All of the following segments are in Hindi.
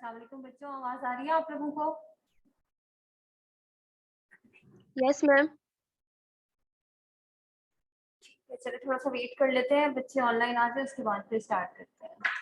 अस्सलाम वालेकुम बच्चों, आवाज आ रही है आप लोगों को? Yes ma'am. चलो थोड़ा सा वेट कर लेते हैं, बच्चे ऑनलाइन आ जाए उसके बाद फिर स्टार्ट करते हैं।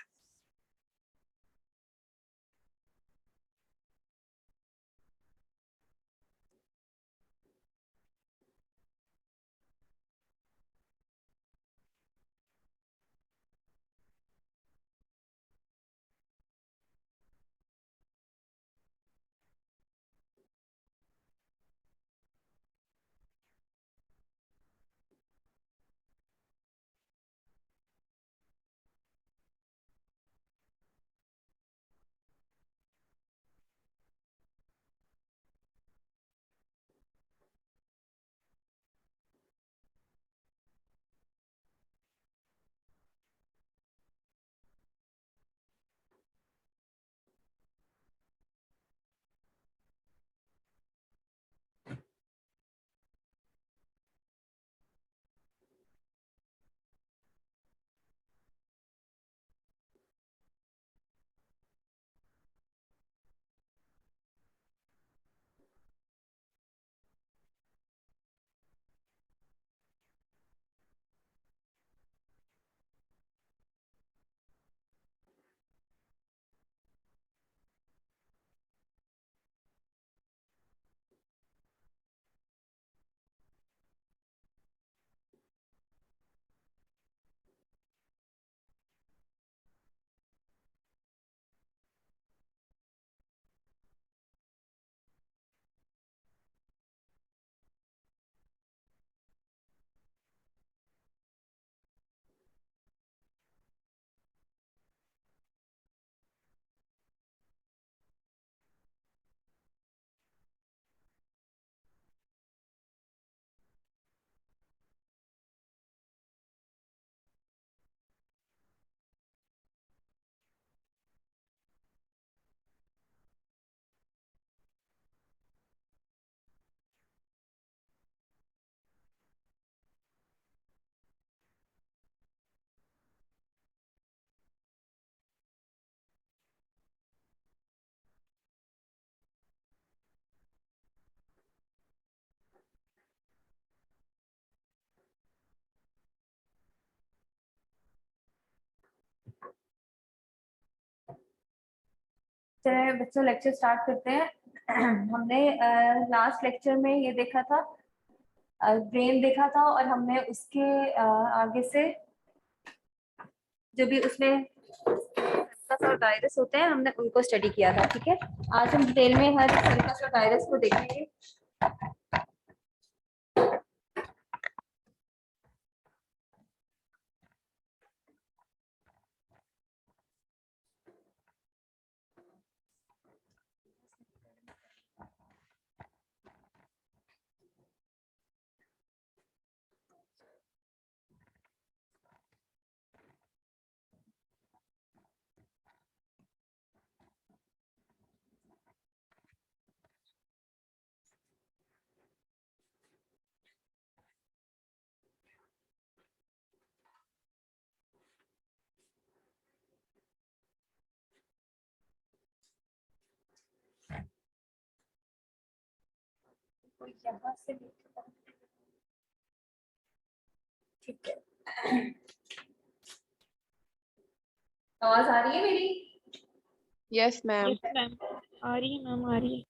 चलिए बच्चों लेक्चर स्टार्ट करते हैं। हमने लास्ट लेक्चर में ये देखा था, ब्रेन देखा था, और हमने उसके आगे से जो भी उसमें सर्कस और गायरस होते हैं हमने उनको स्टडी किया था। ठीक है, आज हम डिटेल में हर सर्कस और गायरस को देखेंगे। यहाँ से ठीक है, आवाज आ रही है मेरी? Yes ma'am. यस मैम, आ रही है मैम, आ रही है।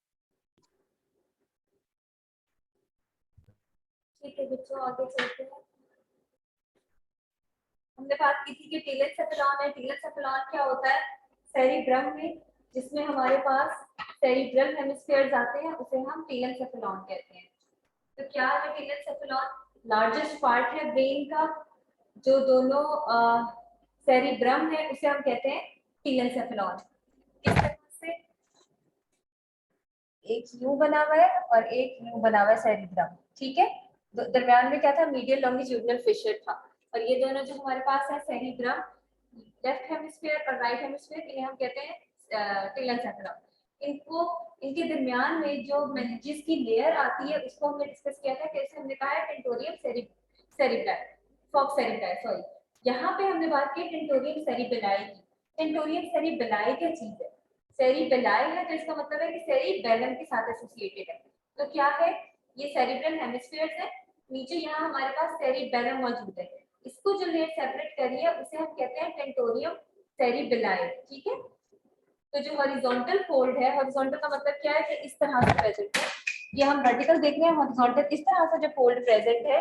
ठीक है बच्चों, आगे चलते हैं। हमने बात की थी कि टीलेंसेफेलॉन है। टीलेंसेफेलॉन क्या होता है? सेरिब्रम में जिसमें हमारे पास सेरिब्रल हेमिस्फीयर्स आते हैं उसे हम टीलेंसेफेलॉन कहते हैं। तो क्या है टीलेंसेफेलॉन? लार्जेस्ट पार्ट है ब्रेन का, जो दोनों सेरिब्रम है उसे हम कहते हैं टीलेंसेफेलॉन। किस तरह से? एक यू बना हुआ है और एक यू बना हुआ है सेरिब्रम। ठीक है, दरम्यान में क्या था? मीडियल लॉन्गिट्यूडिनल फिशर था। और ये दोनों जो हमारे पास है सेरिब्रम, लेफ्ट हेमिस्फीयर और राइट हेमिस्फीयर, इन्हें हम कहते हैं टीलेंसेफेलॉन। इनको इनके दरमियान में जो मेनिंजेस की लेयर आती है उसको हमने डिस्कस किया था। कैसे? हमने कहा है tentorium cerebri, falx cerebri, sorry. यहाँ पे हमने बात की टेंटोरियम सेरिबेलाई की। टेंटोरियम सेरिबेलाई क्या चीज है? सेरिबेलाई है तो इसका मतलब है कि सेरिबेलम के साथ एसोसिएटेड है। तो क्या है, ये सेरिब्रल हेमिस्फीयर्स है, नीचे यहाँ हमारे पास सेरिबेलम मौजूद है। इसको जो लेयर सेपरेट करी है उसे हम कहते हैं टेंटोरियम सेरिबेलाई, ठीक है। तो जो हॉरिजॉन्टल फोल्ड है, हॉरिजॉन्टल का मतलब क्या है कि इस तरह से प्रेजेंट है, ये हम वर्टिकल देख रहे हैं, हॉरिजॉन्टल इस तरह से जो फोल्ड प्रेजेंट है,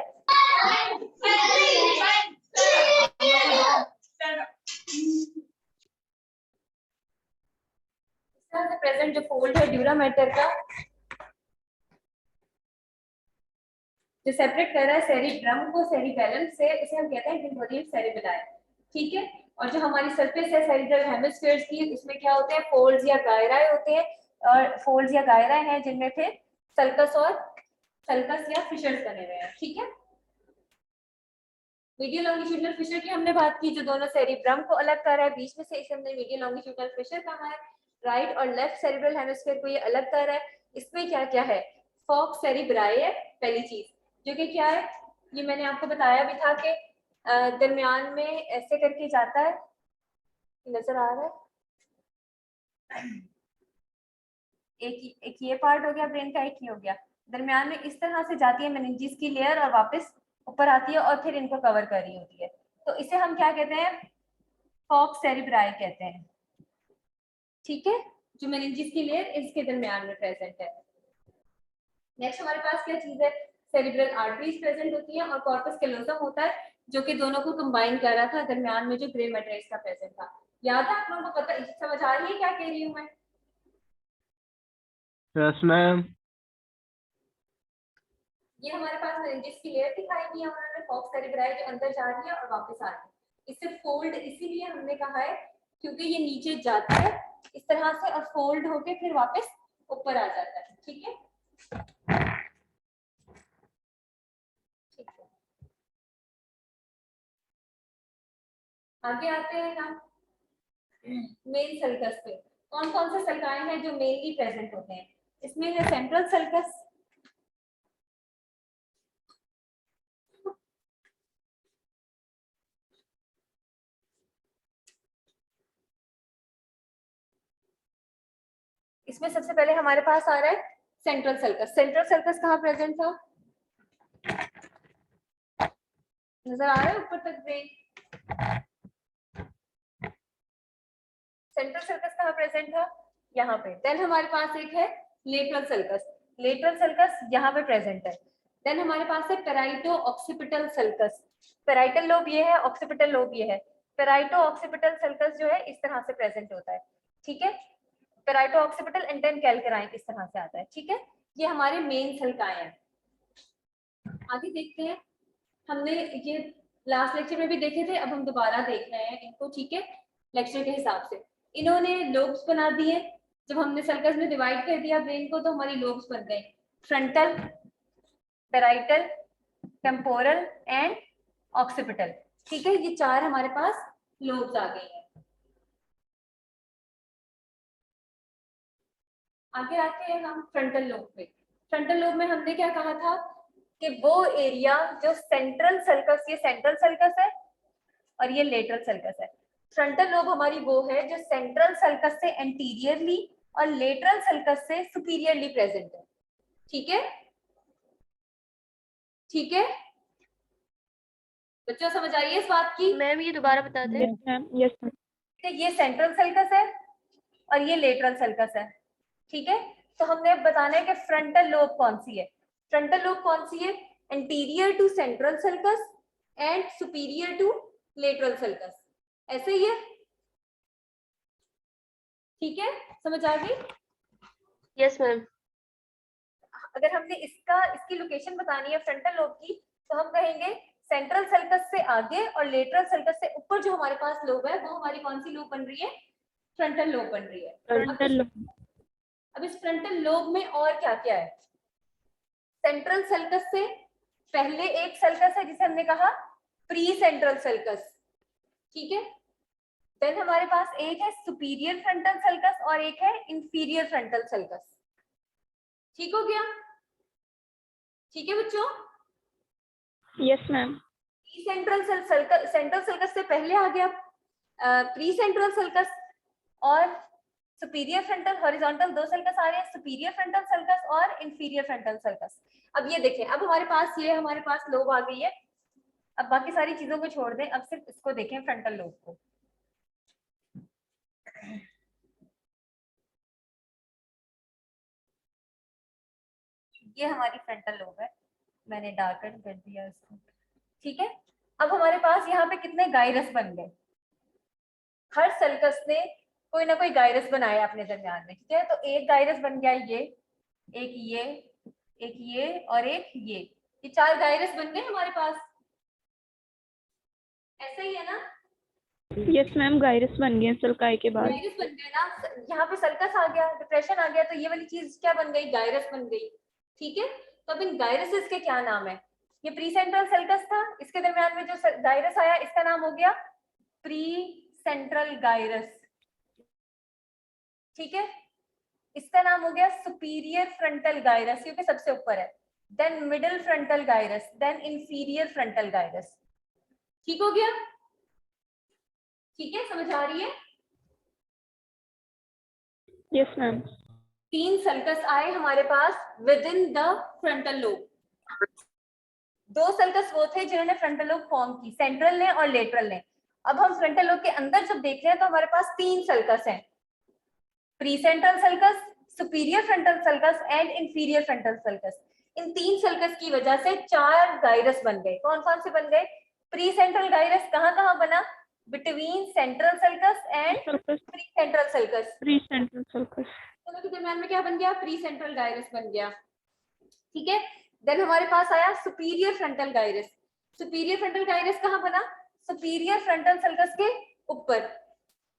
इस तरह से प्रेजेंट जो फोल्ड है ड्यूरा मैटर का, जो सेपरेट कर रहा है सेरिब्रम को सेरिबेलम से, उसे हम कहते हैं टेंटोरियम सेरिबेलाई, ठीक है। और जो हमारी सरफेस है सेरिब्रल हेमिस्फीयर्स की, उसमें क्या होते हैं, फोल्ड्स या गायराए होते हैं, और फोल्ड्स या गायराए हैं जिनमें फिर सल्कस और सल्कस या फिशर्स बने हुए हैं, ठीक है। मीडियल लॉन्गिट्यूडनल फिशर की हमने बात की, जो दोनों सेरिब्रम को अलग कर रहा है, बीच में से इसे हमने मीडियल लॉन्गिट्यूडनल फिशर कहा है। राइट और लेफ्ट सेरिब्रल हेमिस्फीयर को ये अलग कर रहा है। इसमें क्या क्या है, फॉक्स सेरिब्राई है पहली चीज, जो कि क्या है, ये मैंने आपको बताया भी था कि दरमियान में ऐसे करके जाता है, नजर आ रहा है, एक ये पार्ट हो गया ब्रेन का, एक ही हो गया, दरमियान में इस तरह से जाती है मेनिंजिस की लेयर और वापस ऊपर आती है और फिर इनको कवर कर रही होती है। तो इसे हम क्या कहते हैं, फॉक्स सेरिब्राई कहते हैं, ठीक है, जो मेनिंजिस की लेयर इसके दरमियान में प्रेजेंट है। नेक्स्ट हमारे पास क्या चीज है, सेरिब्रल आर्टरीज प्रेजेंट होती है और कॉर्पस कैलोसम होता है, जो कि दोनों को कंबाइन कर रहा था, दरमियान में जो ग्रे मैटर इसका प्रेजेंट था। याद है आप लोगों को, पता समझ आ रही है क्या कह रही हूँ मैं? Yes ma'am. ये हमारे पास मेनिंजिस की लेयर दिखाई दी है उन्होंने, फॉक्स सेरिब्राई जो अंदर जा रही है और वापस आ रही है। इसे फोल्ड इसीलिए हमने कहा है क्योंकि ये नीचे जाता है इस तरह से और फोल्ड होके फिर वापस ऊपर आ जाता है, ठीक है। ठीक है, आगे आते हैं हम मेन सल्कस पे। कौन कौन से सल्काएं हैं जो मेनली प्रेजेंट होते हैं, इसमें है सेंट्रल सल्कस, इसमें सबसे पहले हमारे पास आ रहा है सेंट्रल सल्कस। सेंट्रल सल्कस कहाँ प्रेजेंट था, नजर आ रहा है ऊपर तक ब्रेन, सेंट्रल सर्कस कहाँ प्रेजेंट था, यहाँ पे। देन हमारे पास एक है लेटरल सर्कस, लेटरल सर्कस यहाँ पे प्रेजेंट है। देन हमारे पास है पेराइटो ऑक्सीपिटल सर्कस, पेराइटल लोब ये है, ऑक्सीपिटल लोब ये है। पेराइटो ऑक्सीपिटल सर्कस जो है इस तरह से प्रेजेंट होता है, ठीक है। पेराइटो ऑक्सीपिटल एंड देन कैल्केराइन इस तरह से आता है, ठीक है। ये हमारे मेन सल्काएं हैं। आगे देखते हैं, हमने ये लास्ट लेक्चर में भी देखे थे, अब हम दोबारा देख रहे हैं इनको, ठीक है, लेक्चर के हिसाब से। इन्होंने लोब्स बना दिए, जब हमने सर्कस में डिवाइड कर दिया ब्रेन को तो हमारी लोब्स बन गए, frontal, parietal, temporal and occipital, ठीक है। ये चार हमारे पास लोब्स आ गए हैं। आगे आते हैं हम फ्रंटल लोब पे। फ्रंटल लोब में हमने क्या कहा था कि वो एरिया जो सेंट्रल सर्कस, ये सेंट्रल सर्कस है और ये लेटरल सर्कस है। फ्रंटल लोब हमारी वो है जो सेंट्रल सर्कस से एंटीरियरली और लेटरल सर्कस से सुपीरियरली प्रेजेंट है, ठीक है, ठीक है बच्चों, समझ आई है इस बात की? मैम ये दोबारा बता दें। Yes ma'am, yes ma'am. ये सेंट्रल सर्कस है और ये लेटरल सर्कस है, ठीक है। तो हमने अब बताना है कि फ्रंटल लोब कौन सी है। फ्रंटल लोब कौन सी है, anterior to central sulcus and superior to lateral sulcus, ऐसे ही है, ठीक है, समझ आ गई? Yes ma'am. अगर हमने इसकी लोकेशन बतानी है फ्रंटल लोब की, तो हम कहेंगे सेंट्रल सर्कस से आगे और लेटरल सर्कस से ऊपर जो हमारे पास लोब है वो हमारी कौन सी लोब बन रही है, फ्रंटल लोब बन रही है। Frontal lobe. अब इस फ्रंटल लोब में और क्या क्या है, सेंट्रल सर्कस से पहले एक सर्कस है जिसे हमने कहा प्री सेंट्रल सर्कस, ठीक है। देन हमारे पास एक है सुपीरियर फ्रंटल सर्कस और एक है इंफीरियर फ्रंटल सर्कस, ठीक हो गया, ठीक है बच्चों? Yes ma'am. Pre central circus, central sulcus से पहले आ गया प्री सेंट्रल सर्कस और सुपीरियर फ्रंटल हॉरिजॉन्टल दो सल्कस आ रहे हैं, सुपीरियर फ्रंटल सल्कस और इंफीरियर फ्रंटल सल्कस। अब ये देखें, अब हमारे पास ये हमारे पास लोब आ गई है। अब बाकी सारी चीजों को छोड़ दें, अब सिर्फ इसको देखें फ्रंटल लोब को। ये हमारी फ्रंटल लोब है, मैंने डार्कन कर दिया इसको, ठीक है। अब हमारे पास यहाँ पे कितने गाइरस बन गए, हर सल्कस ने कोई ना कोई गाइरस बनाया अपने दरमियान में, ठीक है। तो एक गाइरस बन गया ये, एक ये, एक ये और एक ये 4 गाइरस बन गए हमारे पास, ऐसा ही है ना। यस मैम, गाइरस बन गए सल्काई के बाद। गाइरस बन गए ना, यहाँ पे सर्कस आ गया, डिप्रेशन आ गया, तो ये वाली चीज क्या बन गई, गाइरस बन गई, ठीक है। तो अब इन गाइरसेस के क्या नाम है, ये प्री सेंट्रल सर्कस था, इसके दरमियान में जो गाइरस आया इसका नाम हो गया प्री सेंट्रल गाइरस, ठीक है। इसका नाम हो गया सुपीरियर फ्रंटल गाइरस क्योंकि सबसे ऊपर है, then middle frontal gyrus, then inferior frontal gyrus, ठीक हो गया, ठीक है, समझ आ रही है। Yes ma'am. 3 सल्कस आए हमारे पास within the frontal lobe, 2 sulcus वो थे जिन्होंने फ्रंटल लोब फॉर्म की, सेंट्रल ने और लेटरल ने। अब हम फ्रंटल लोब के अंदर जब देख रहे हैं तो हमारे पास 3 सल्कस हैं, pre central sulcus, superior frontal sulcus and inferior frontal sulcus. In 3 sulcus की वजह से 4 गाइरस बन गए। कौन कौन से बन गए, प्री सेंट्रल गाइरस कहाँ कहाँ बना, between central sulcus and circus, pre central sulcus, pre central circus. दोनों के दरमियान में क्या बन गया, प्री सेंट्रल गाइरस बन गया, ठीक है। देन हमारे पास आया superior frontal gyrus, superior frontal gyrus कहाँ बना, सुपीरियर फ्रंटल सल्कस के ऊपर।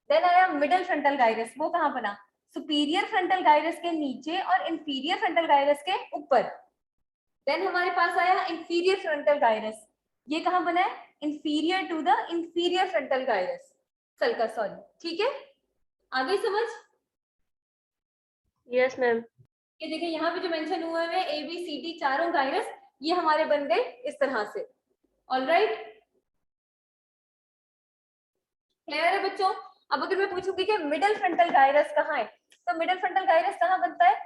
देन आया मिडिल फ्रंटल गाइरस, वो कहाँ बना, सुपीरियर फ्रंटल गाइरस के नीचे और इंफीरियर फ्रंटल गाइरस के ऊपर। देन हमारे पास आया इंफीरियर फ्रंटल गाइरस, ये कहाँ बना है, inferior to the inferior frontal gyrus sulcus, sorry, ठीक है, आ गई समझ। Yes ma'am. ये देखिए यहाँ पे जो मेंशन हुए हैं ए बी सी डी चारों गाइरस, ये हमारे बन गए इस तरह से, ऑलराइट, क्लियर है बच्चों। अब अगर मैं पूछूंगी कि मिडिल फ्रंटल गाइरस कहाँ है, तो मिडिल फ्रंटल गाइरस कहाँ बनता है,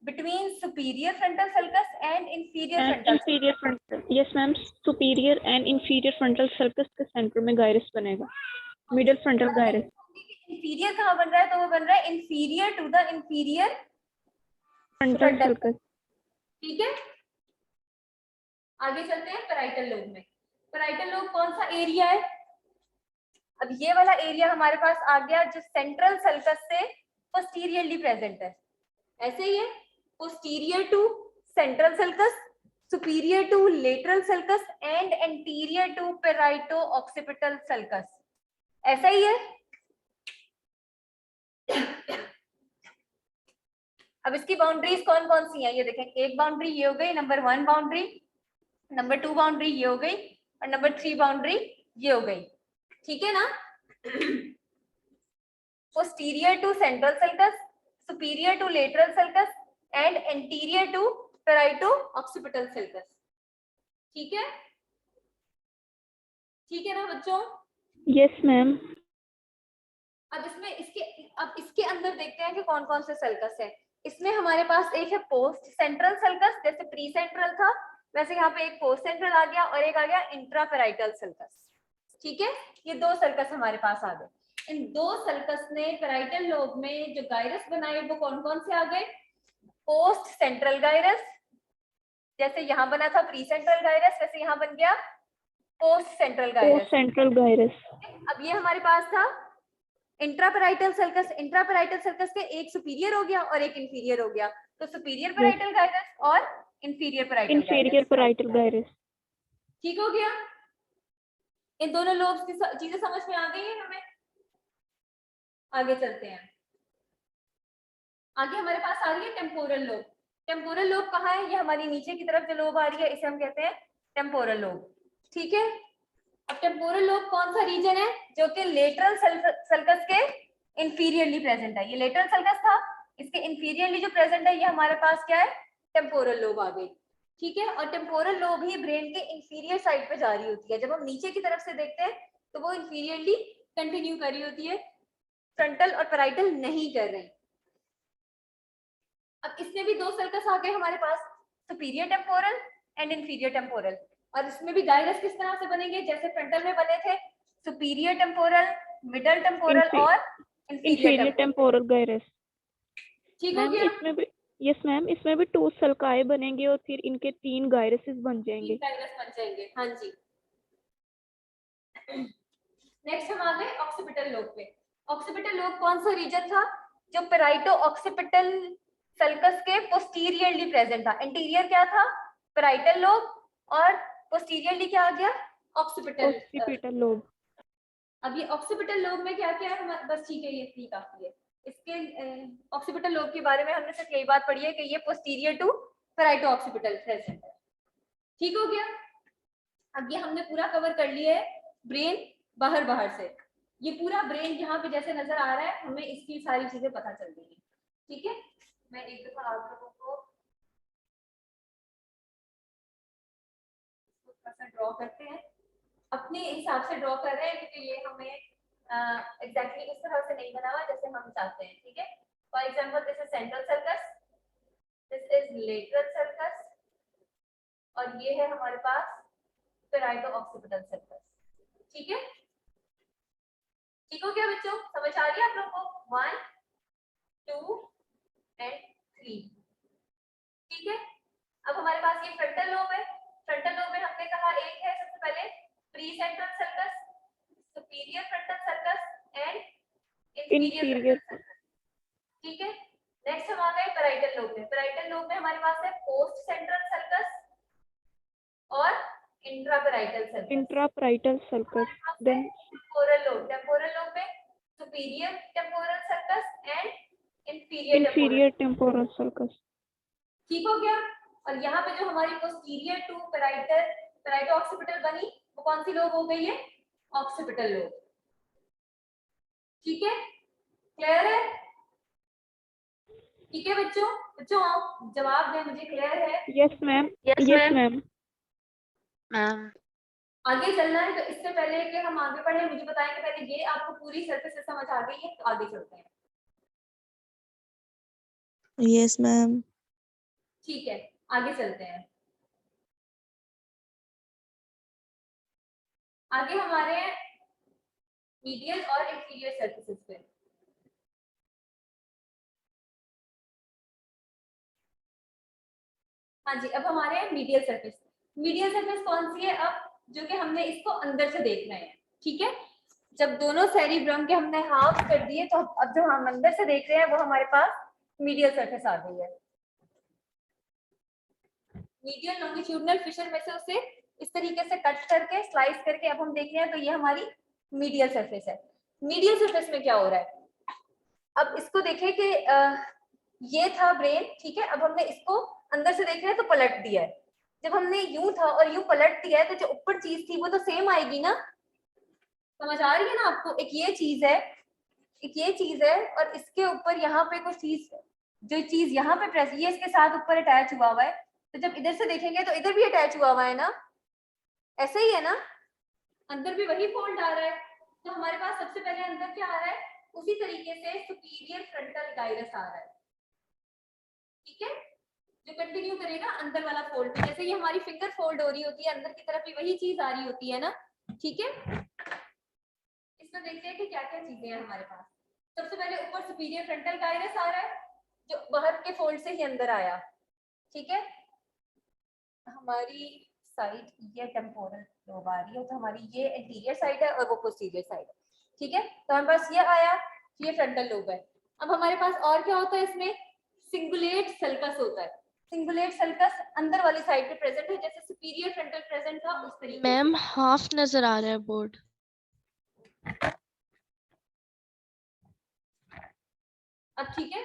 between superior frontal sulcus and inferior and frontal. Inferior frontal, yes ma'am, superior and inferior frontal sulcus के सेंटर में गाइरस बनेगा, मिडिल फ्रंटल गाइरस। इंफीरियर कहाँ बन रहा है, तो वो बन रहा है inferior to the inferior frontal sulcus, ठीक है। आगे चलते हैं पैराइटल लोब में। पैराइटल लोब कौन सा एरिया है, अब ये वाला एरिया हमारे पास आ गया जो सेंट्रल सल्कस से पोस्टीरियरली प्रेजेंट है, ऐसे ही है, posterior to central sulcus, superior to lateral sulcus and anterior to parieto occipital sulcus, ऐसा ही है। अब इसकी बाउंड्रीज कौन कौन सी हैं, ये देखें, एक बाउंड्री ये हो गई, नंबर 1 बाउंड्री, नंबर 2 बाउंड्री ये हो गई और नंबर 3 बाउंड्री ये हो गई, ठीक है ना। Posterior to central sulcus, superior to lateral sulcus and anterior to parieto occipital sulcus, ठीक है, ठीक है ना बच्चों। Yes ma'am. अब इसके अंदर देखते हैं कि कौन कौन से सल्कस है। इसमें हमारे पास एक है पोस्ट सेंट्रल सल्कस, जैसे प्री सेंट्रल था वैसे यहाँ पे एक पोस्ट सेंट्रल आ गया और एक आ गया इंट्रापेराइटल सल्कस, ठीक है। ये 2 सल्कस हमारे पास आ गए। इन 2 सल्कस ने पैराइटल लोब में जो गाइरस बनाए वो कौन कौन से आ गए, पोस्ट सेंट्रल गाइरस, जैसे यहाँ बना था प्री सेंट्रल गाइरस वैसे यहाँ बन गया post central gyrus, post central gyrus. अब ये हमारे पास था इंट्रापेराइटल सल्कस, इंट्रापेराइटल सल्कस के एक सुपीरियर हो गया और एक इंफीरियर हो गया, तो सुपीरियर पैराइटल गाइरस और inferior parietal inferior parietal gyrus, ठीक हो गया। इन दोनों लोब्स की चीजें समझ में आ गई है हमें, आगे चलते हैं। आगे हमारे पास आ रही है टेम्पोरल लोब। टेम्पोरल लोब कहाँ है, ये हमारी नीचे की तरफ जो लोब आ रही है इसे हम कहते हैं टेम्पोरल लोब, ठीक है। अब टेम्पोरल लोब कौन सा रीजन है, जो कि लेटरल सल्कस के इंफीरियरली प्रेजेंट है, ये लेटरल सल्कस था, इसके इंफीरियरली जो प्रेजेंट है ये हमारे पास क्या है, टेम्पोरल लोब आ गई, ठीक है। और टेम्पोरल लोब ही ब्रेन के इंफीरियर साइड पे जा रही होती है, जब हम नीचे की तरफ से देखते हैं तो वो इंफीरियरली कंटिन्यू कर रही होती है, फ्रंटल और पैराइटल नहीं कर रहे, अब इसमें भी 2 सर्कस आ गए हमारे पास, superior temporal and inferior temporal, और इसमें भी गाइरस किस तरह से बनेंगे, जैसे फ्रंटल में बने थे, सुपीरियर टेम्पोरल, मिडल टेम्पोरल और inferior inferior temporal. Temporal gyrus. ठीक हो मैम गया? इसमें भी, यस मैम, इसमें भी 2 सल्काए बनेंगे और फिर इनके 3 गायरसेस बन जाएंगे। 3 गाइरस बन जाएंगे, हाँ जी। नेक्स्ट हम आ गए ऑक्सीपिटल लोब पे। ऑक्सीपिटल लोब कौन सा रीजन था, जो पेराइटो ऑक्सीपिटल सल्कस के पोस्टीरियरली प्रेजेंट था। इंटीरियर क्या था, पेराइटल लोब, और पोस्टीरियरली क्या आ गया, ऑक्सीपिटल। Occipital lobe. अब ये ऑक्सीपिटल लोब में क्या क्या है हमारे, बस ठीक है, ये इतनी काफी है। इसके ऑक्सीपिटल लोब के बारे में हमने सिर्फ यही बात पढ़ी है कि ये पोस्टीरियर टू पेराइटो ऑक्सीपिटल प्रेजेंट है। ठीक हो गया? अब ये हमने पूरा कवर कर लिया है ब्रेन बाहर से। ये पूरा ब्रेन यहाँ पे जैसे नजर आ रहा है, हमें इसकी सारी चीजें पता चल गई है। ठीक है, मैं एक दफा आप लोगों को ड्रॉ करते हैं, अपने हिसाब से ड्रॉ कर रहे हैं, क्योंकि ये हमें एग्जैक्टली इस तरह से नहीं बना हुआ जैसे हम चाहते हैं। ठीक है, for example this is central sulcus, this is lateral sulcus, और ये है हमारे पास पेराइटो ऑक्सीपिटल सर्कस। ठीक है, ठीक हो गया बच्चों, समझ आ रही है आप लोगों को? 1 2 एंड 3। ठीक है, अब हमारे पास ये फ्रंटल लोब है। फ्रंटल लोब में हमने कहा एक है सबसे पहले pre central sulcus, superior frontal sulcus and inferior frontal sulcus. ठीक है, नेक्स्ट हम आ गए पेराइटल लोब में। पेराइटल लोब में हमारे पास है पोस्ट सेंट्रल सर्कस और intraparietal sulcus. Intraparietal sulcus. Then temporal lobe में superior temporal sulcus and inferior temporal sulcus. ठीक हो गया? और यहाँ पे जो हमारी पोस्टीरियर टू पेराइटो ऑक्सीपिटल बनी, वो कौन सी लोब हो गई है, ऑक्सीपिटल लोब। ठीक है, क्लियर है? ठीक है बच्चों, बच्चों जवाब दें मुझे, क्लियर है? Yes ma'am, yes yes ma'am. Ma'am. आगे चलना है, तो इससे पहले कि हम आगे बढ़े, मुझे बताएं कि पहले ये आपको पूरी सरफेस से समझ आ गई है, तो आगे चलते हैं। Yes ma'am. ठीक है, आगे चलते हैं। आगे हमारे मीडियल और इंफीरियर सरफेसेस पे। हाँ जी, अब हमारे मीडियल सरफेस। मीडियल सरफेस कौन सी है, अब जो कि हमने इसको अंदर से देखना है। ठीक है, जब दोनों सेरिब्रम के हमने हाफ कर दिए, तो अब जो हम अंदर से देख रहे हैं वो हमारे पास मीडियल सरफेस आ गई है। मीडियल लॉन्गिट्यूडिनल फिशर में से उसे इस तरीके से कट करके स्लाइस करके अब हम देख रहे हैं, तो ये हमारी मीडियल सरफेस है। मीडियल सरफेस में क्या हो रहा है, अब इसको देखें कि ये था ब्रेन। ठीक है, अब हमने इसको अंदर से देख रहे हैं तो पलट दिया है। जब हमने यूं था और यूं पलट दिया है, तो जो ऊपर चीज थी वो तो सेम आएगी ना, समझ आ रही है ना आपको? एक ये चीज है, एक ये चीज है, और इसके ऊपर यहाँ पे कुछ चीज, जो चीज यहाँ पे प्रेस, ये इसके साथ ऊपर अटैच हुआ हुआ है, तो जब इधर से देखेंगे तो इधर भी अटैच हुआ हुआ है ना, ऐसे ही है ना, अंदर भी वही फोल्ड आ रहा है। तो हमारे पास सबसे पहले अंदर क्या आ रहा है, उसी तरीके से सुपीरियर फ्रंटल गाइरस आ रहा है। ठीक है, जो कंटिन्यू करेगा अंदर वाला फोल्ड, जैसे ये हमारी फिंगर फोल्ड हो रही होती है, अंदर की तरफ भी वही चीज आ रही होती है ना। ठीक है, इसमें देखते हैं कि क्या क्या चीजें हैं हमारे पास। सबसे पहले ऊपर सुपीरियर फ्रंटल गाइरस आ रहा है, जो बाहर के फोल्ड से ही अंदर आया। ठीक है, हमारी साइड ये टेम्पोरल लोब आ रही है, तो हमारी ये एंटीरियर साइड है और वो पोस्टीरियर साइड है। ठीक है, तो हमारे पास ये आया, ये फ्रंटल लोब है। अब हमारे पास और क्या होता है, इसमें सिंगुलेट सल्कस होता है। सिंगुलेट सल्कस अंदर वाली साइड पे प्रेजेंट है, जैसे सुपीरियर फ्रंटल प्रेजेंट था उस तरीके से। मैम हाफ नजर आ रहा है बोर्ड। अब ठीक है,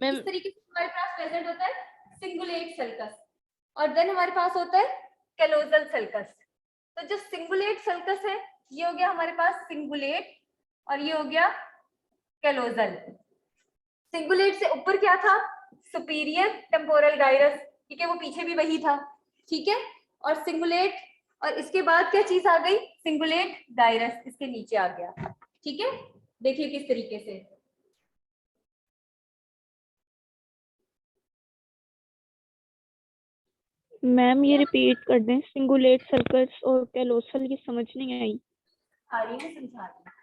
मैम इस तरीके से हमारे पास प्रेजेंट होता है सिंगुलेट सल्कस, और देन हमारे पास होता है कैलोजल सल्कस। तो जो सिंगुलेट सल्कस है, ये हो गया हमारे पास सिंगुलेट, और ये हो गया कैलोजल। सिंगुलेट से ऊपर क्या था, सुपीरियर टेम्पोरल गाइरस, ठीक है, वो पीछे भी वही था। ठीक है, और सिंगुलेट, और इसके बाद क्या चीज आ गई, सिंगुलेट गाइरस इसके नीचे आ गया। ठीक है, देखिए किस तरीके से, मैम ये रिपीट कर दें, सिंगुलेट सर्कस और कैलोसल, ये समझ नहीं आई। आ रही है, समझा रही हूँ।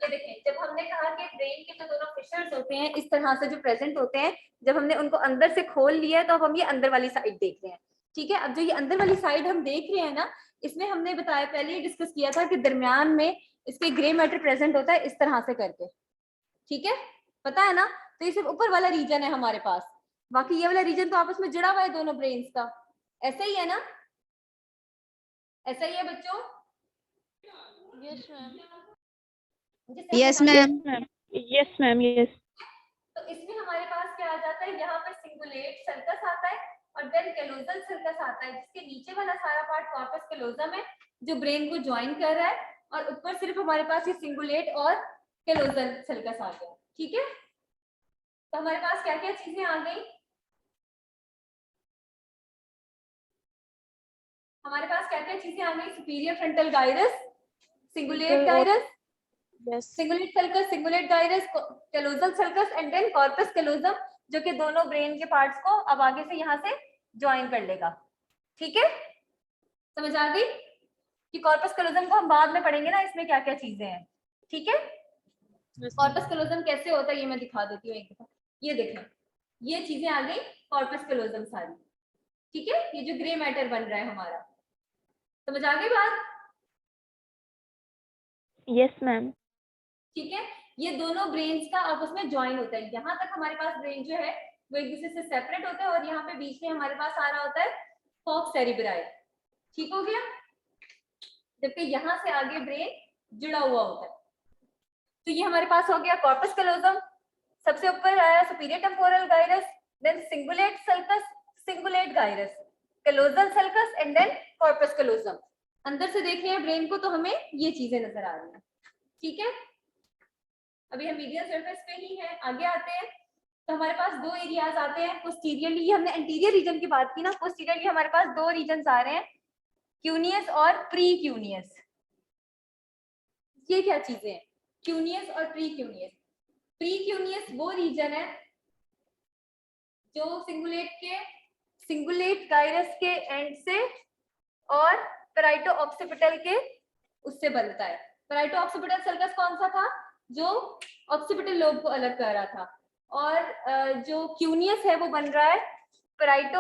ये देखें, जब हमने कहा कि ब्रेन के जो दोनों फिशर्स होते हैं इस तरह से जो प्रेजेंट होते हैं, जब हमने उनको अंदर से खोल लिया है तो अब हम ये अंदर वाली साइड देख रहे हैं। ठीक है, अब जो ये अंदर वाली साइड हम देख रहे हैं ना, इसमें हमने बताया, पहले ही डिस्कस किया था कि दरमियान में इसके ग्रे मैटर प्रेजेंट होता है इस तरह से करके। ठीक है, पता है ना? तो ये सिर्फ ऊपर वाला रीजन है हमारे पास, बाकी ये वाला रीजन तो आपस में जुड़ा हुआ है दोनों ब्रेन्स का। ऐसा ही है ना? ऐसा ही है बच्चों? Yes ma'am. जिसे Yes, हमने ma'am. Ma'am yes ma'am yes. तो इसमें हमारे पास क्या आ जाता है, यहाँ पर सिंगुलेट सर्कस आता है और देन कैलोजल सर्कस आता है, जिसके नीचे वाला सारा पार्ट कॉर्पस कैलोजम है जो ब्रेन को ज्वाइन कर रहा है, और ऊपर सिर्फ हमारे पास ये सिंगुलेट और कैलोजल सर्कस आ गया। ठीक है, तो हमारे पास क्या क्या चीजें आ गई? हमारे पास क्या क्या चीजें आ गई? Superior frontal gyrus, cingulate gyrus, Yes. Cingulate sulcus, cingulate gyrus, callosal sulcus and then corpus callosum, जो कि दोनों ब्रेन के पार्ट्स को अब आगे से यहाँ से ज्वाइन कर लेगा। ठीक है, समझ आ गई कि कॉर्पस कैलोजम को हम बाद में पढ़ेंगे ना, इसमें क्या क्या चीजें हैं। ठीक है, कॉर्पस कैलोजम कैसे होता है ये मैं दिखा देती हूँ एक दफा। ये देखें, ये चीजें आ गई कॉर्पस कैलोजम सारी। ठीक है, ये जो ग्रे मैटर बन रहा है हमारा, समझ आ गई बात? Yes ma'am. ठीक है, ये दोनों ब्रेन्स का आपस में ज्वाइन होता है। यहाँ तक हमारे पास ब्रेन जो है वो एक दूसरे से सेपरेट होता है, और यहाँ पे बीच में हमारे पास आ रहा होता है फोक सेरिब्राई। ठीक हो गया, जबकि यहाँ से आगे ब्रेन जुड़ा हुआ होता है। तो ये हमारे पास हो गया कॉर्पस कैलोजम, सबसे ऊपर आया superior temporal gyrus, then cingulate sulcus, cingulate gyrus, callosal sulcus and then corpus callosum. अंदर से देख रहे हैं ब्रेन को तो हमें ये चीजें नजर आ रही हैं। ठीक है, अभी हम मीडियल सरफेस पे ही हैं, आगे आते हैं। तो हमारे पास दो एरियाज आते हैं पोस्टीरियरली, ये हमने एंटीरियर रीजन की बात की ना, पोस्टीरियरली हमारे पास दो रीजन आ रहे हैं, क्यूनियस और प्री क्यूनियस। ये क्या चीजें हैं? क्यूनियस और प्री क्यूनियस। प्री क्यूनियस वो रीजन है जो सिंगुलेट गाइरस के एंड से और पेराइटो ऑक्सीपिटल के उससे बनता है। पेराइटो ऑक्सीपिटल सर्कस कौन सा था? जो ऑक्सीपिटल लोब को अलग कर रहा था, और जो क्यूनियस है वो बन रहा है पेराइटो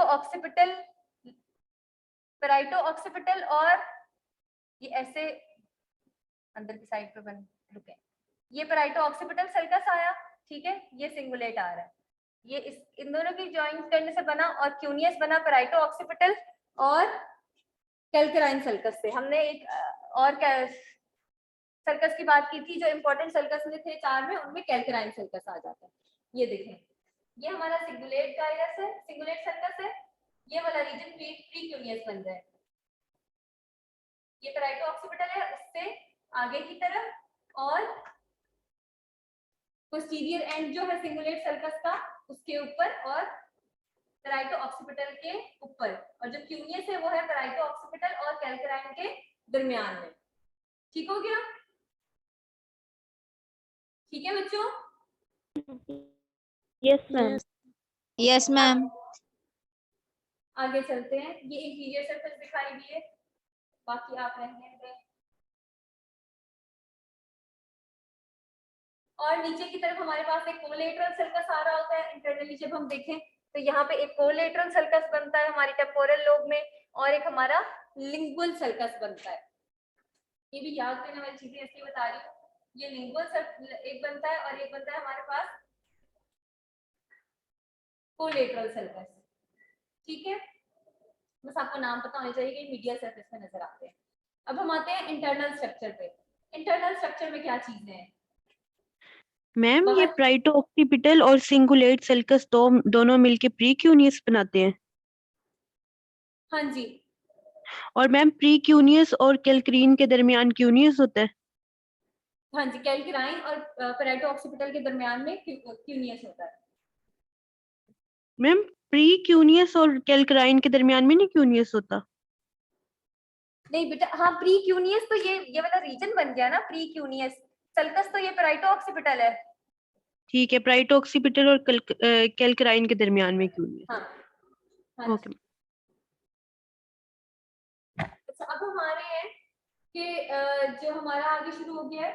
ऑक्सीपिटल और ये ऐसे अंदर की साइड पे बन रुके, ये पेराइटो ऑक्सीपिटल सर्कस आया। ठीक है, ये सिंगुलेट आ रहा है, ये इन दोनों की ज्वाइन करने से बना, और क्यूनियस बना पेराइटो ऑक्सीपिटल और कैल्कराइन सर्कस से। हमने एक और सर्कस की बात की थी, जो इंपॉर्टेंट सर्कस में थे 4 में, उनमें कैल्कराइन सर्कस आ जाता है। ये देखें, ये हमारा सिंगुलेट गाइरस है, सिंगुलेट सर्कस है, ये वाला रीजन प्री क्यूनियस बन रहा है, ये पेराइटो ऑक्सीपिटल है उससे आगे की तरफ, और पोस्टीरियर एंड जो है सिंगुलेट सर्कस का उसके ऊपर, और पेराइटो ऑक्सीपिटल के ऊपर, और जो क्यूनियस है वो है पेराइटो ऑक्सीपिटल और कैल्कराइन के दरमियान में। ठीक हो गया? ठीक है बच्चों? Yes ma'am. Yes, ma'am. आगे चलते हैं, ये इंटीरियर सरफेस दिखाई दी है, बाकी आप रहने दें। और नीचे की तरफ हमारे पास एक कोलेटरल सर्कस आ रहा होता है। इंटरनली जब हम देखें तो यहाँ पे एक कोलेटरल सर्कस बनता है हमारी टेम्पोरल लोब में, और एक हमारा लिंगुअल सर्कस बनता है। ये भी याद करने वाली चीजें इसलिए बता रही हूँ, ये लिंगुअल एक बनता है और एक बनता है हमारे पास कोलेटरल सर्कस। ठीक है, बस आपको नाम पता होना चाहिए कि मीडियल सरफेस में नजर आते हैं। अब हम आते हैं इंटरनल स्ट्रक्चर पे। इंटरनल स्ट्रक्चर में क्या चीजें हैं? मैम ये पेराइटो ऑक्सीपिटल और सिंगुलेट सल्कस दोनों मिलके प्री क्यूनियस बनाते हैं। हाँ जी, और मैम प्री क्यूनियस और कैल्क्रीन के दरमियान क्यूनियस होता है। हाँ जी, कैल्कराइन और पेराइटो ऑक्सीपिटल के दरमियान में क्यूनियस होता है। मैम प्री क्यूनियस और कैल्क्राइन के दरमियान में नहीं क्यूनियस होता। नहीं बेटा, हाँ प्री क्यूनियस तो ये वाला रीजन बन गया ना, प्री क्यूनियस। सल्कस तो ये पेराइटो ऑक्सीपिटल है। ठीक है, पेराइटो ऑक्सीपिटल और कैल्क्राइन के दरमियान में क्यूनियस। हाँ, हाँ ओके। अच्छा अब हम आ रहे हैं कि जो हमारा आगे शुरू हो गया है,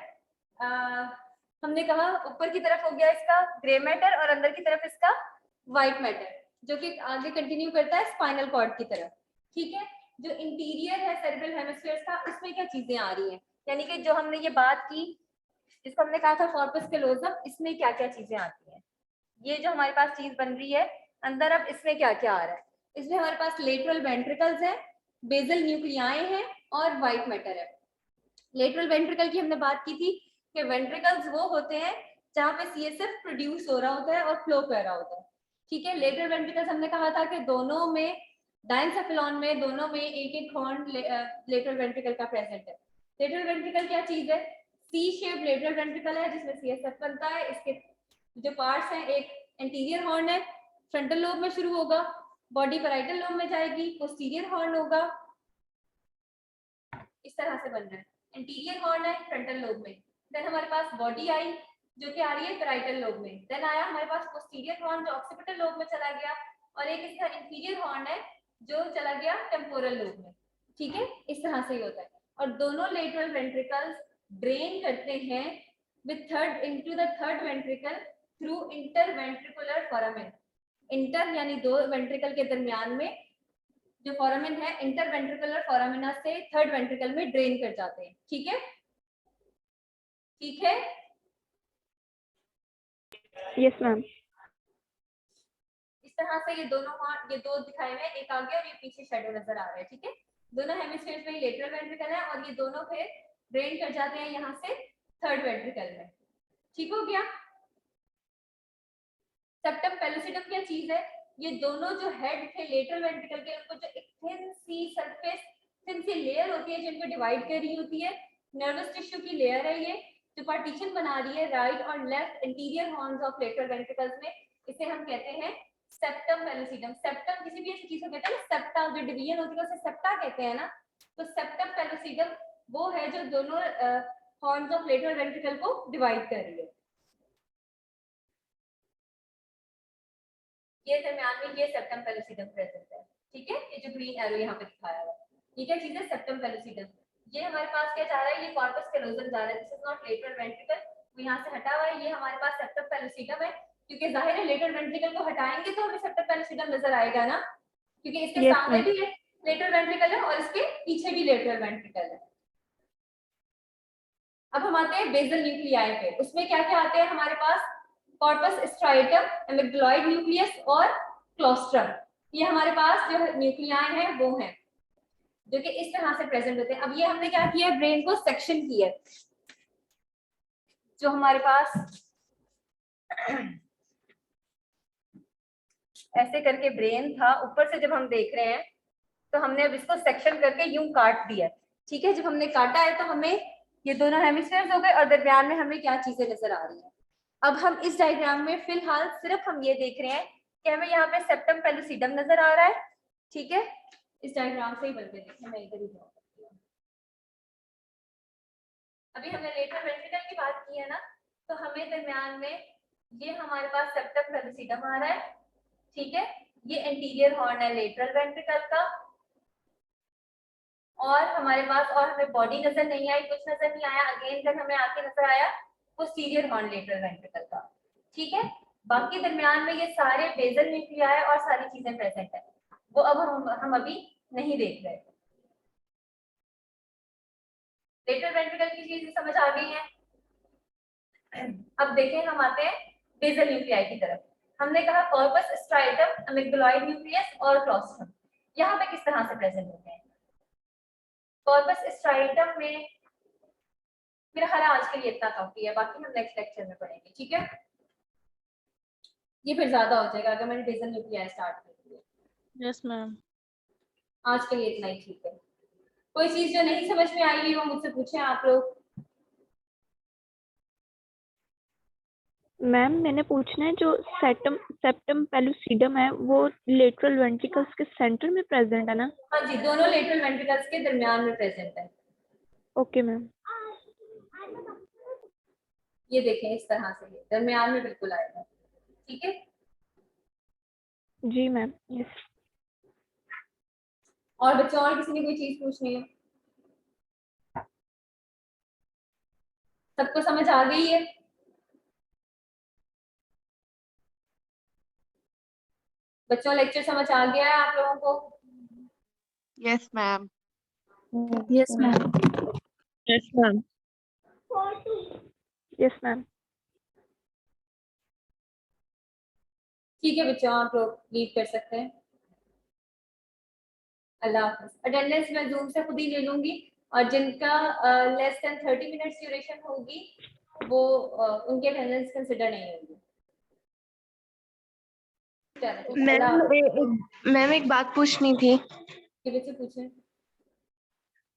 हमने कहा ऊपर की तरफ हो गया इसका ग्रे मैटर और अंदर की तरफ इसका व्हाइट मैटर, जो कि आगे कंटिन्यू करता है स्पाइनल कॉर्ड की तरफ। ठीक है, जो इंटीरियर है सेरेब्रल हेमिस्फीयर का, उसमें क्या चीजें आ रही हैं, यानी कि जो हमने ये बात की जिसको हमने कहा था कॉर्पस कैलोजम, इसमें क्या क्या चीजें आती हैं। ये जो हमारे पास चीज बन रही है अंदर, अब इसमें क्या क्या आ रहा है, इसमें हमारे पास लेटरल वेंट्रिकल्स है, बेसल न्यूक्लियाई है और व्हाइट मैटर है। लेटरल वेंट्रिकल की हमने बात की थी कि वेंट्रिकल्स वो होते हैं जहाँ पे सीएसएफ प्रोड्यूस हो रहा होता है और फ्लो कर रहा होता है। ठीक है, लेटरल वेंट्रिकल्स हमने कहा था कि दोनों में, डायंसेफेलॉन में दोनों में एक एक हॉर्न लेटरल वेंट्रिकल का प्रेजेंट है। लेटरल वेंट्रिकल क्या चीज है, सी शेप लेटरल वेंट्रिकल है जिसमें सीएसएफ बनता है। इसके जो पार्ट्स हैं, एक एंटीरियर हॉर्न है, फ्रंटल लोब में शुरू होगा, बॉडी पैराइटल लोब में जाएगी, पोस्टीरियर हॉर्न होगा, इस तरह से बन रहा है। एंटीरियर हॉर्न है फ्रंटल लोब में, देन हमारे पास बॉडी आई जो कि आ रही है पैराइटल लोब में, देन आया हमारे पास पोस्टीरियर हॉर्न जो ऑक्सीपिटल लोब में चला गया, और एक इसका इंफीरियर हॉर्न है जो चला गया टेम्पोरल लोब में। ठीक है, इस तरह से ही होता है। और दोनों लेटरल वेंट्रिकल्स ड्रेन करते हैं with third into the third ventricle through interventricular foramen. Inter यानी दो वेंट्रिकल के दरमियान में जो फोरामेन है, इंटरवेंट्रिकुलर फोरामिना से थर्ड वेंट्रिकल में ड्रेन कर जाते हैं। ठीक है, ठीक है, यस मैम। इस तरह से ये दोनों ये दो दिखाए हुए हैं, एक आगे और ये पीछे शेडो नजर आ रहा है। ठीक है, दोनों हेमिस्फीयर में लेटरल वेंट्रिकल है और ये दोनों फिर ड्रेन कर जाते हैं यहाँ से थर्ड वेंट्रिकल में। ठीक हो गया। सेप्टम पेलुसिडम क्या चीज है, ये दोनों जो हेड थे लेटरल वेंट्रिकल के, उनको जो एक थिन सी सरफेस, थिन सी लेयर होती है जिनको डिवाइड कर रही होती है, नर्वस टिश्यू की लेयर है ये, जो पार्टीशन बना रही है राइट और left interior horns of lateral ventricles में, इसे हम कहते हैं सेप्टम पेलुसिडम। सेप्टम किसी भी ऐसी चीज को कहते हैं ना, सेप्टा जो डिवीजन होती है उसे सेप्टा कहते हैं ना, तो सेप्टम पेलुसिडम वो है जो दोनों हॉर्न्स ऑफ लेटरल वेंट्रिकल को डिवाइड कर रही है। ये दरमियान में ये सेप्टम पेलुसिडम प्रेजेंट है। ठीक है, ये जो ग्रीन एरो यहाँ पे दिखाया हुआ है, ये क्या चीज है, सेप्टम पेलुसिडम। ये हमारे पास क्या जा रहा है, ये कॉर्पस कैलोजम जा रहा है, this is not lateral ventricle, वो यहाँ से हटा हुआ है, ये हमारे पास सेप्टम पेलुसिडम है, क्योंकि जाहिर है लेटरल वेंट्रिकल को हटाएंगे तो हमें सेप्टम पेलुसिडम नजर आएगा ना, क्योंकि इसके Yes, सामने ma'am. भी लेटरल वेंट्रिकल है और इसके पीछे भी लेटरल वेंट्रिकल है। अब हम आते हैं बेसल न्यूक्लियाई पे, उसमें क्या क्या आते हैं हमारे पास, कॉर्पस स्ट्राइटम, एमिग्डलॉइड न्यूक्लियस और क्लोस्ट्रम। ये हमारे पास जो न्यूक्लियाई हैं वो हैं जो कि इस तरह से प्रेजेंट होते हैं। अब ये हमने क्या किया है, ब्रेन को सेक्शन किया है, जो हमारे पास ऐसे करके ब्रेन था, ऊपर से जब हम देख रहे हैं तो हमने अब इसको सेक्शन करके यूं काट दिया। ठीक है, जब हमने काटा है तो हमें ये दोनों हेमिस्फीयर्स हो गए और दरमियान में हमें क्या चीजें नजर आ रही हैं। अब हम इस डायग्राम में फिलहाल सिर्फ हम ये देख रहे हैं कि हमें यहाँ पे सेप्टम पेलुसिडम नजर आ रहा है। ठीक है, इस डायग्राम से ही बन के देखिए, मैं इधर ही ड्रॉ करती हूँ। अभी हमने लेटरल वेंट्रिकल की बात की है ना, तो हमें दरमियान में ये हमारे पास सेप्टम पेलुसिडम आ रहा है। ठीक है, ये एंटीरियर हॉर्न है लेटरल वेंट्रिकल का, और हमारे पास और हमें बॉडी नजर नहीं आई, कुछ नजर नहीं आया। अगेन जब हमें आके नजर आया पोस्टीरियर हॉर्न लेटरल वेंट्रिकल का। ठीक है, बाकी दरमियान में ये सारे बेसल न्यूक्लियाई और सारी चीजें प्रेजेंट है, वो अब हम अभी नहीं देख रहे। लेटरल वेंट्रिकल की चीजें समझ आ गई हैं। अब देखें, हम आते हैं बेसल न्यूक्लियाई की तरफ। हमने कहा कॉर्पस स्ट्राइटम, एमिग्डलॉइड न्यूक्लियस और क्लोस्ट्रम, यहाँ पे किस तरह से प्रेजेंट होते हैं। कॉर्पस स्ट्राइटम में मेरा ख्याल आज के लिए इतना काफी है, बाकी हम नेक्स्ट लेक्चर में पढ़ेंगे। ठीक है, ये फिर ज्यादा हो जाएगा अगर मैंने बेसल न्यूक्लियाई स्टार्ट कर दिया। Yes ma'am. आज के लिए इतना ही ठीक है। कोई चीज जो नहीं समझ में आई हुई वो मुझसे पूछें आप लोग। मैम मैंने पूछना है, जो सेप्टम पेलुसिडम है वो लेटरल वेंट्रिकल्स के सेंटर में प्रेजेंट है ना? हाँ जी, दोनों लेटरल वेंट्रिकल्स के दरमियान में प्रेजेंट है। Okay ma'am. ये देखें, इस तरह से दरमियान में बिल्कुल आएगा। ठीक है, जी मैम, यस। और बच्चों और किसी ने कोई चीज पूछनी है? सबको समझ आ गई है? बच्चों लेक्चर समझ आ गया है आप लोगों को? Yes, ma'am. Yes, ma'am. Yes, ma'am. Yes, ma'am. ठीक है बच्चों, आप लोग लीव कर सकते हैं। अल्लाह हाफिज। अटेंडेंस मैं जूम से खुद ही ले लूंगी, और जिनका लेस देन 30 मिनट्स ड्यूरेशन होगी वो उनकी अटेंडेंस कंसिडर नहीं होगी। चलो, अल्लाह हाफिज। मैम एक बात पूछनी थी। ये बच्चे पूछें।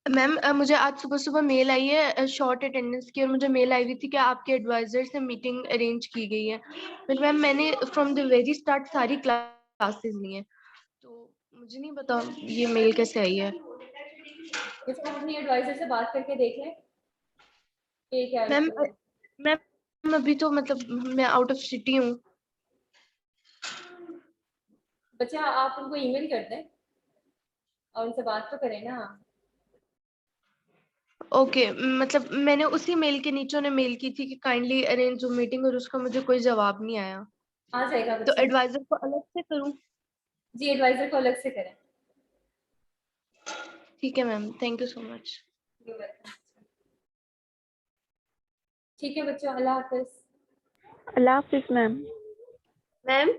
मैम मुझे आज सुबह सुबह मेल आई है शॉर्ट अटेंडेंस की, और मुझे मेल आई हुई थी कि आपके एडवाइजर से मीटिंग अरेंज की गई है। बट मैम मैंने फ्रॉम द वेरी स्टार्ट सारी क्लासेस ली हैं, तो मुझे नहीं पता ये मेल कैसे आई है। बच्चे आप अपनी एडवाइजर से बात करके देख लें कि क्या मैम इशू है। मैम अभी तो मतलब मैं आउट ऑफ सिटी हूँ। बच्चे आप उनको ईमेल कर दें और उनसे बात तो करें ना। ओके, मतलब मैंने उसी मेल के नीचे उन्हें मेल की थी कि काइंडली अरेंज मीटिंग, और उसका मुझे कोई जवाब नहीं आया। आ जाएगा तो बच्चे। एडवाइजर को अलग से करूँ? जी, एडवाइजर को अलग से करें। ठीक है ma'am, thank you so much. You're welcome. ठीक है बच्चों, अल्लाह हाफिज। Allah Hafiz, ma'am. मैम